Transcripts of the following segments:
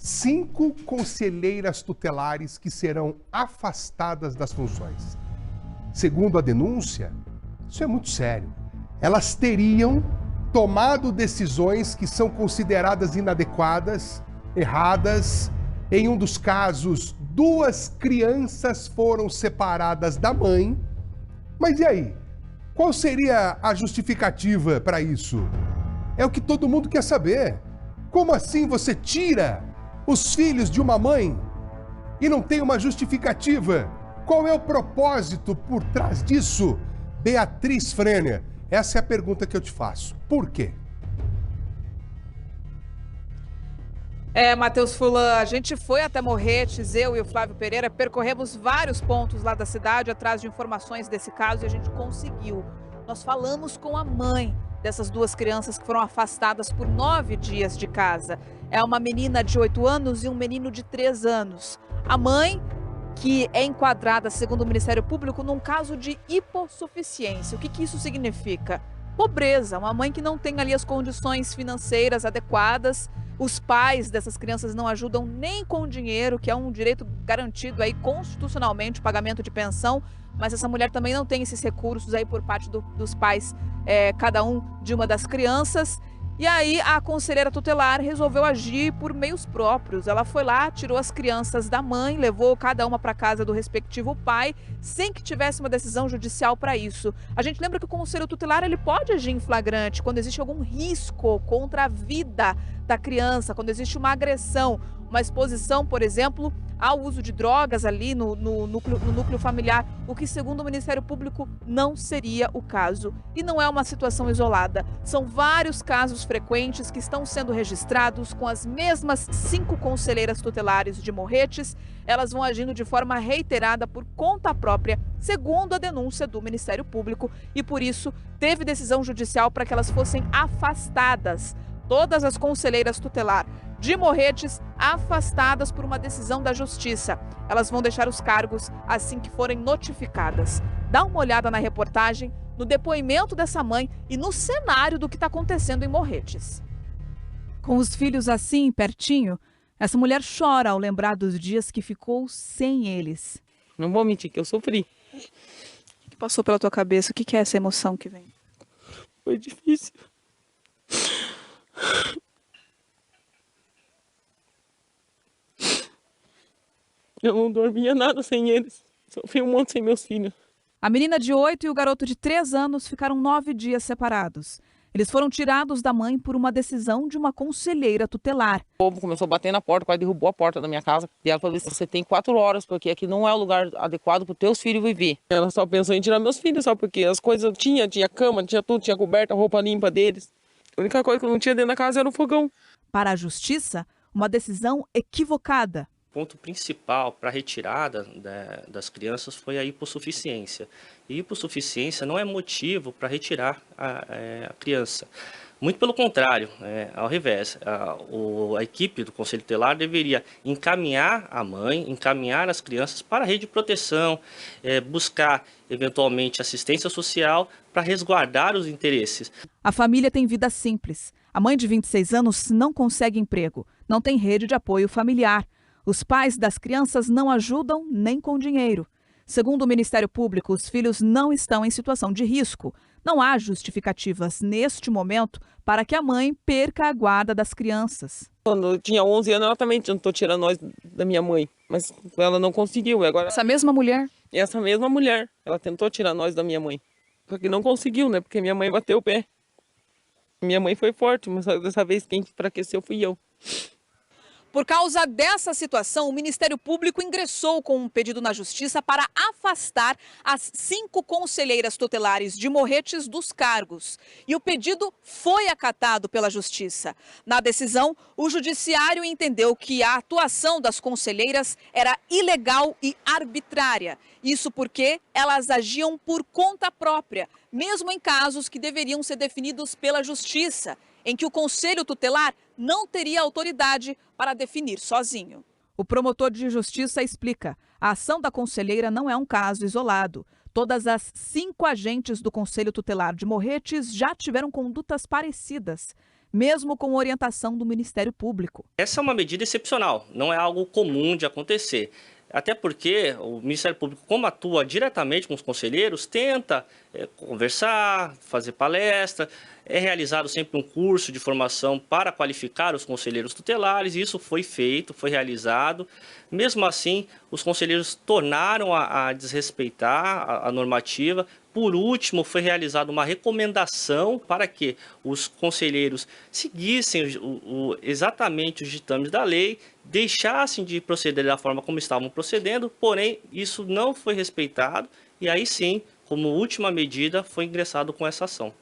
5 conselheiras tutelares que serão afastadas das funções. Segundo a denúncia, isso é muito sério. Elas teriam tomado decisões que são consideradas inadequadas, erradas. Em um dos casos, 2 crianças foram separadas da mãe. Mas e aí? Qual seria a justificativa para isso? É o que todo mundo quer saber. Como assim você tira os filhos de uma mãe e não tem uma justificativa? Qual é o propósito por trás disso? Beatriz Frêner, essa é a pergunta que eu te faço. Por quê? Matheus Fulan, a gente foi até Morretes, eu e o Flávio Pereira, percorremos vários pontos lá da cidade atrás de informações desse caso e a gente conseguiu. Nós falamos com a mãe dessas 2 crianças que foram afastadas por 9 dias de casa. É uma menina de 8 anos e um menino de 3 anos. A mãe, que é enquadrada, segundo o Ministério Público, num caso de hipossuficiência. O que isso significa? Pobreza, uma mãe que não tem ali as condições financeiras adequadas. Os pais dessas crianças não ajudam nem com dinheiro, que é um direito garantido aí constitucionalmente, o pagamento de pensão. Mas essa mulher também não tem esses recursos aí por parte dos pais, cada um de uma das crianças. E aí a conselheira tutelar resolveu agir por meios próprios. Ela foi lá, tirou as crianças da mãe, levou cada uma para casa do respectivo pai, sem que tivesse uma decisão judicial para isso. A gente lembra que o conselho tutelar ele pode agir em flagrante quando existe algum risco contra a vida da criança, quando existe uma agressão, uma exposição, por exemplo, ao uso de drogas ali no núcleo familiar, o que, segundo o Ministério Público, não seria o caso. E não é uma situação isolada. São vários casos frequentes que estão sendo registrados com as mesmas 5 conselheiras tutelares de Morretes. Elas vão agindo de forma reiterada por conta própria, segundo a denúncia do Ministério Público, e por isso teve decisão judicial para que elas fossem afastadas. Todas as conselheiras tutelar de Morretes afastadas por uma decisão da Justiça. Elas vão deixar os cargos assim que forem notificadas. Dá uma olhada na reportagem, no depoimento dessa mãe e no cenário do que está acontecendo em Morretes. Com os filhos assim, pertinho, essa mulher chora ao lembrar dos dias que ficou sem eles. Não vou mentir que eu sofri. O que passou pela tua cabeça? O que é essa emoção que vem? Foi difícil. Eu não dormia nada sem eles. Sofri um monte sem meus filhos. A menina de 8 e o garoto de 3 anos ficaram 9 dias separados. Eles foram tirados da mãe por uma decisão de uma conselheira tutelar. O povo começou a bater na porta, quase derrubou a porta da minha casa. E ela falou assim, você tem 4 horas, porque aqui não é o lugar adequado para os teus filhos viver. Ela só pensou em tirar meus filhos, só porque as coisas tinha cama, tinha tudo, tinha coberta, roupa limpa deles. A única coisa que eu não tinha dentro da casa era o fogão. Para a Justiça, uma decisão equivocada. O ponto principal para a retirada das crianças foi a hipossuficiência. E hipossuficiência não é motivo para retirar a criança. Muito pelo contrário, ao revés. A equipe do Conselho Tutelar deveria encaminhar a mãe, encaminhar as crianças para a rede de proteção, buscar eventualmente assistência social para resguardar os interesses. A família tem vida simples. A mãe de 26 anos não consegue emprego, não tem rede de apoio familiar. Os pais das crianças não ajudam nem com dinheiro. Segundo o Ministério Público, os filhos não estão em situação de risco. Não há justificativas neste momento para que a mãe perca a guarda das crianças. Quando eu tinha 11 anos, ela também tentou tirar nós da minha mãe, mas ela não conseguiu. Agora, essa mesma mulher? Essa mesma mulher, ela tentou tirar nós da minha mãe. Só que não conseguiu, né? Porque minha mãe bateu o pé. Minha mãe foi forte, mas dessa vez quem enfraqueceu fui eu. Por causa dessa situação, o Ministério Público ingressou com um pedido na Justiça para afastar as 5 conselheiras tutelares de Morretes dos cargos. E o pedido foi acatado pela Justiça. Na decisão, o Judiciário entendeu que a atuação das conselheiras era ilegal e arbitrária. Isso porque elas agiam por conta própria, mesmo em casos que deveriam ser definidos pela Justiça, em que o Conselho Tutelar não teria autoridade para definir sozinho. O promotor de justiça explica: a ação da conselheira não é um caso isolado. Todas as 5 agentes do Conselho Tutelar de Morretes já tiveram condutas parecidas. mesmo com orientação do Ministério Público. Essa é uma medida excepcional, não é algo comum de acontecer. Até porque o Ministério Público, como atua diretamente com os conselheiros, tenta conversar, fazer palestra, é realizado sempre um curso de formação para qualificar os conselheiros tutelares, e isso foi feito, foi realizado. Mesmo assim, os conselheiros tornaram a desrespeitar a normativa. Por último, foi realizada uma recomendação para que os conselheiros seguissem exatamente os ditames da lei, deixassem de proceder da forma como estavam procedendo, porém, isso não foi respeitado e aí sim, como última medida, foi ingressado com essa ação.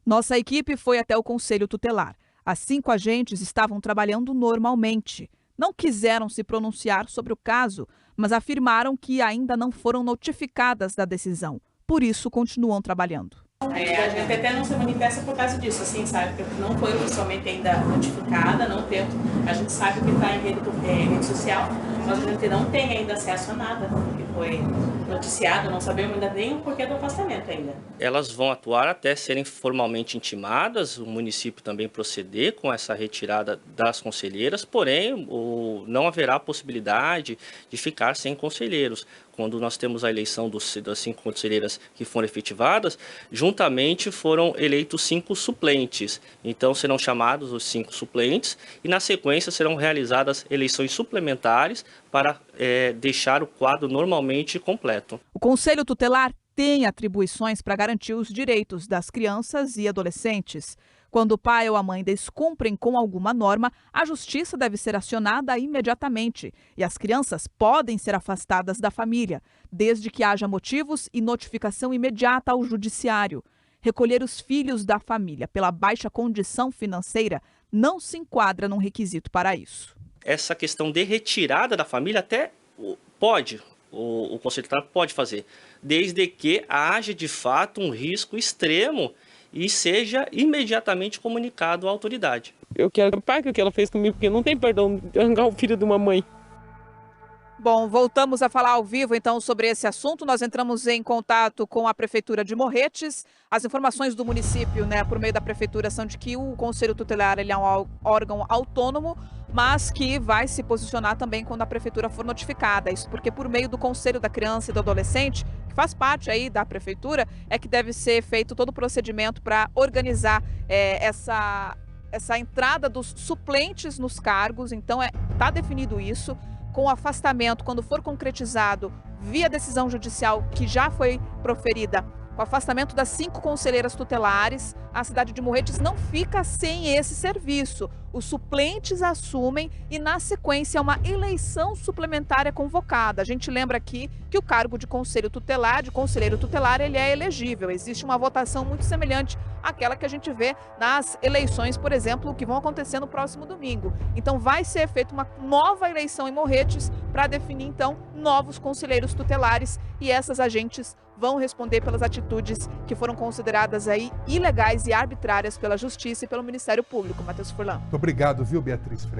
Nossa equipe foi até o Conselho Tutelar. As 5 agentes estavam trabalhando normalmente. Não quiseram se pronunciar sobre o caso, mas afirmaram que ainda não foram notificadas da decisão. Por isso, continuam trabalhando. A gente até não se manifesta por causa disso, assim, sabe? Porque não foi oficialmente ainda notificada, não temos. A gente sabe que está em rede social, mas a gente não tem ainda acesso a nada que foi noticiado, não sabemos ainda nem o porquê do afastamento ainda. Elas vão atuar até serem formalmente intimadas, o município também proceder com essa retirada das conselheiras, porém não haverá possibilidade de ficar sem conselheiros. Quando nós temos a eleição das 5 conselheiras que foram efetivadas, juntamente foram eleitos 5 suplentes. Então serão chamados os 5 suplentes e na sequência serão realizadas eleições suplementares para deixar o quadro normalmente completo. O Conselho Tutelar tem atribuições para garantir os direitos das crianças e adolescentes. Quando o pai ou a mãe descumprem com alguma norma, a justiça deve ser acionada imediatamente e as crianças podem ser afastadas da família, desde que haja motivos e notificação imediata ao judiciário. Recolher os filhos da família pela baixa condição financeira não se enquadra num requisito para isso. Essa questão de retirada da família até pode, o Conselho Tutelar pode fazer, desde que haja de fato um risco extremo e seja imediatamente comunicado à autoridade. Eu quero pagar o que ela fez comigo, porque não tem perdão de arrancar o filho de uma mãe. Bom, voltamos a falar ao vivo então sobre esse assunto. Nós entramos em contato com a Prefeitura de Morretes. As informações do município, por meio da Prefeitura, são de que o Conselho Tutelar ele é um órgão autônomo, mas que vai se posicionar também quando a Prefeitura for notificada. Isso porque por meio do Conselho da Criança e do Adolescente, que faz parte aí da Prefeitura, é que deve ser feito todo o procedimento para organizar essa entrada dos suplentes nos cargos. Então, está definido isso. Com o afastamento, quando for concretizado via decisão judicial que já foi proferida, com o afastamento das 5 conselheiras tutelares, a cidade de Morretes não fica sem esse serviço. Os suplentes assumem e, na sequência, uma eleição suplementar é convocada. A gente lembra aqui que o cargo de conselheiro tutelar, ele é elegível. Existe uma votação muito semelhante àquela que a gente vê nas eleições, por exemplo, que vão acontecer no próximo domingo. Então, vai ser feita uma nova eleição em Morretes para definir, então, novos conselheiros tutelares e essas agentes vão responder pelas atitudes que foram consideradas aí ilegais e arbitrárias pela Justiça e pelo Ministério Público. Matheus Furlan. Muito obrigado, viu, Beatriz Freire?